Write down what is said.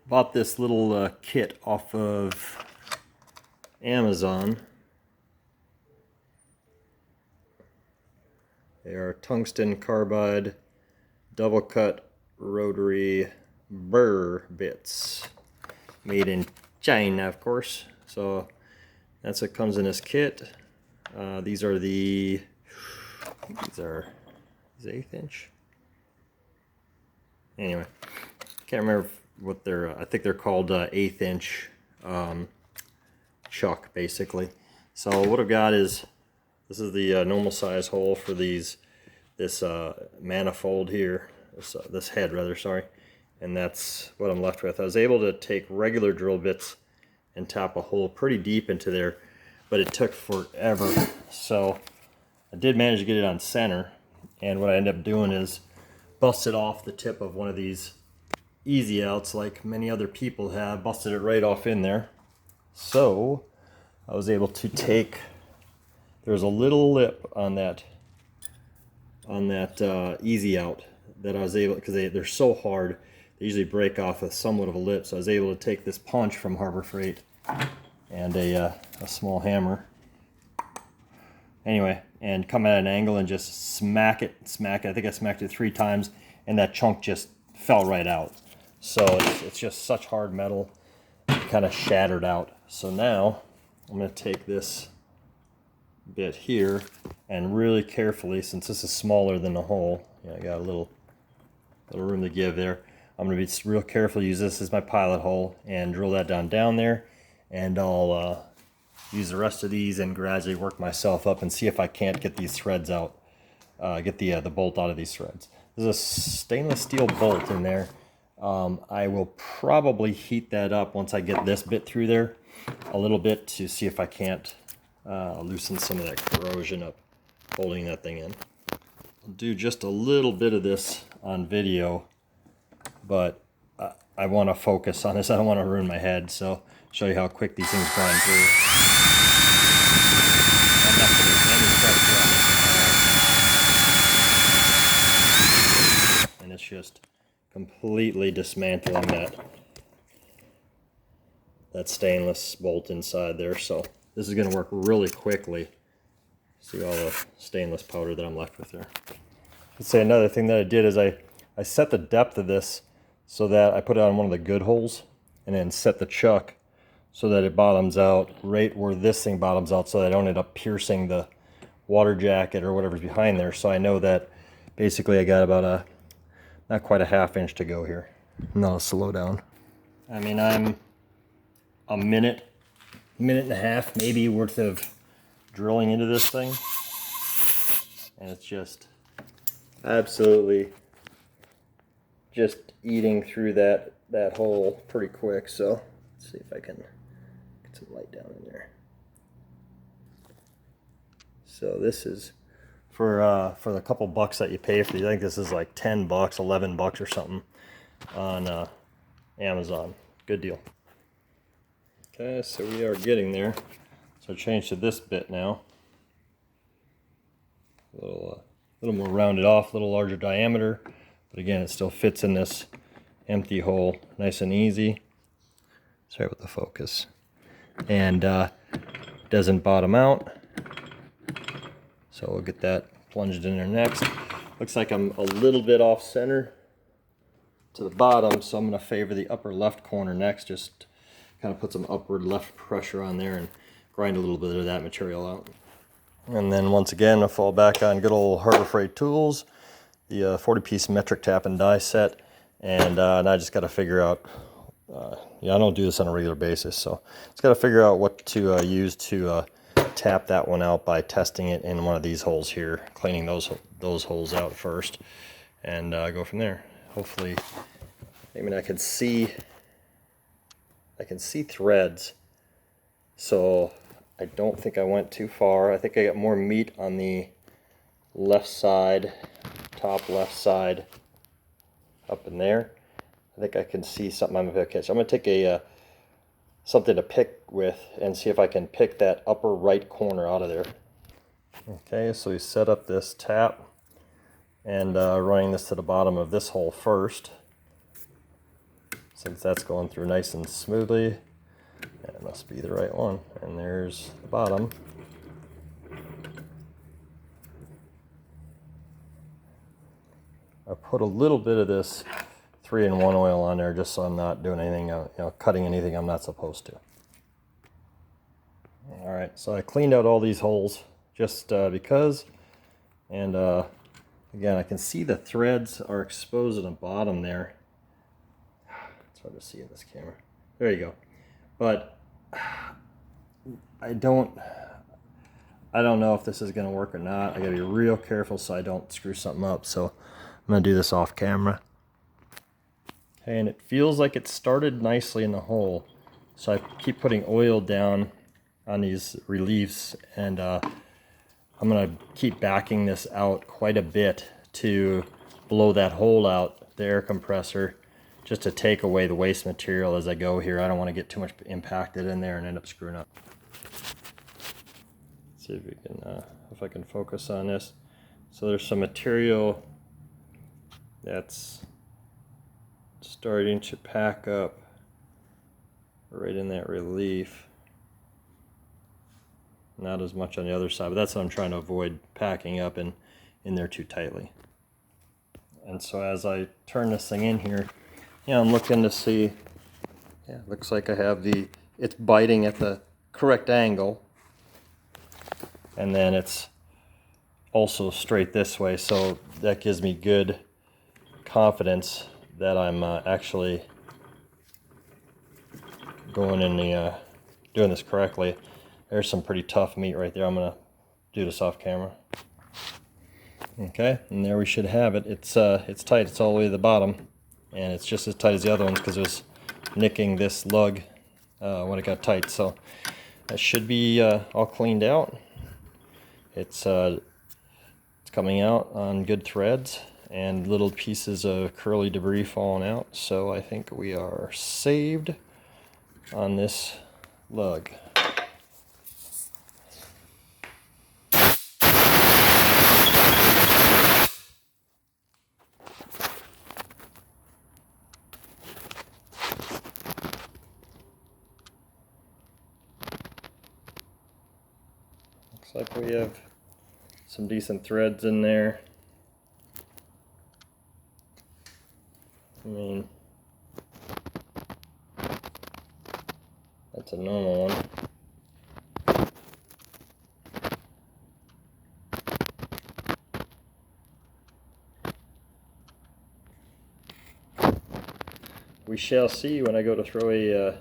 Bought this little kit off of Amazon. They are tungsten carbide double cut rotary Burr bits, made in China, of course. So that's what comes in this kit. These are 1/8 inch. Anyway, can't remember what they're. I think they're called 1/8 inch chuck, basically. So what I've got is, this is the normal size hole for this manifold here, this head rather, sorry, and that's what I'm left with. I was able to take regular drill bits and tap a hole pretty deep into there, but it took forever. So I did manage to get it on center, and what I ended up doing is busted off the tip of one of these easy outs, like many other people have, busted it right off in there. So I was able to take, there's a little lip on that easy out that I was able, because they're so hard, they usually break off with somewhat of a lip. So I was able to take this punch from Harbor Freight and a small hammer, anyway, and come at an angle and just smack it. I think I smacked it 3 times, and that chunk just fell right out. So it's just such hard metal, it kind of shattered out. So now I'm going to take this bit here and really carefully, since this is smaller than the hole, I got a little room to give there. I'm going to be real careful, use this as my pilot hole and drill that down there, and I'll use the rest of these and gradually work myself up and see if I can't get these threads out, get the bolt out of these threads. There's a stainless steel bolt in there. I will probably heat that up once I get this bit through there a little bit to see if I can't loosen some of that corrosion up holding that thing in. I'll do just a little bit of this on video, but I want to focus on this. I don't want to ruin my head, so show you how quick these things grind through. I'm not putting any pressure on it, and it's just completely dismantling that stainless bolt inside there. So this is going to work really quickly. See all the stainless powder that I'm left with there. Let's say another thing that I did is I set the depth of this so that I put it on one of the good holes, and then set the chuck so that it bottoms out right where this thing bottoms out, so that I don't end up piercing the water jacket or whatever's behind there. So I know that basically I got about not quite a 1/2 inch to go here. And I'll slow down. I mean, I'm a minute and a half maybe worth of drilling into this thing, and it's just absolutely just eating through that hole pretty quick. So let's see if I can get some light down in there. So this is for the couple bucks that you pay for these. I think this is like $10, $11 or something on Amazon. Good deal. Okay, so we are getting there. So change to this bit now. A little more rounded off, a little larger diameter, but again, it still fits in this empty hole, nice and easy. Sorry with the focus, and doesn't bottom out. So we'll get that plunged in there next. Looks like I'm a little bit off center to the bottom, so I'm going to favor the upper left corner next. Just kind of put some upward left pressure on there and grind a little bit of that material out. And then once again, I'll fall back on good old Harbor Freight tools, the 40-piece metric tap and die set, and now I just got to figure out, I don't do this on a regular basis, so just got to figure out what to use to tap that one out by testing it in one of these holes here, cleaning those holes out first, and go from there. Hopefully, I mean, I can see threads, so I don't think I went too far. I think I got more meat on the left side, top left side, up in there. I think I can see something I'm going to catch. I'm going to take something to pick with and see if I can pick that upper right corner out of there. Okay, so we set up this tap and running this to the bottom of this hole first. since that's going through nice and smoothly, that must be the right one. And there's the bottom. I put a little bit of this 3-in-1 oil on there just so I'm not doing anything, cutting anything I'm not supposed to. All right, so I cleaned out all these holes just because, and again, I can see the threads are exposed at the bottom there. It's hard to see in this camera. There you go. But I don't know if this is going to work or not. I got to be real careful so I don't screw something up. So I'm going to do this off camera. Okay, and it feels like it started nicely in the hole. So I keep putting oil down on these reliefs, and I'm going to keep backing this out quite a bit to blow that hole out, the air compressor, just to take away the waste material as I go here. I don't want to get too much impacted in there and end up screwing up. Let's see if we can, if I can focus on this. So there's some material that's starting to pack up right in that relief. Not as much on the other side, but that's what I'm trying to avoid, packing up in there too tightly. And so as I turn this thing in here, I'm looking to see, looks like I have it's biting at the correct angle, and then it's also straight this way, so that gives me good confidence that I'm actually going in doing this correctly. There's some pretty tough meat right there. I'm gonna do this off camera. Okay, and there we should have it. It's tight. It's all the way to the bottom, and it's just as tight as the other ones because it was nicking this lug when it got tight. So that should be all cleaned out. It's coming out on good threads and little pieces of curly debris falling out. So I think we are saved on this lug. Looks like we have some decent threads in there. I mean, that's a normal one. We shall see when I go to throw a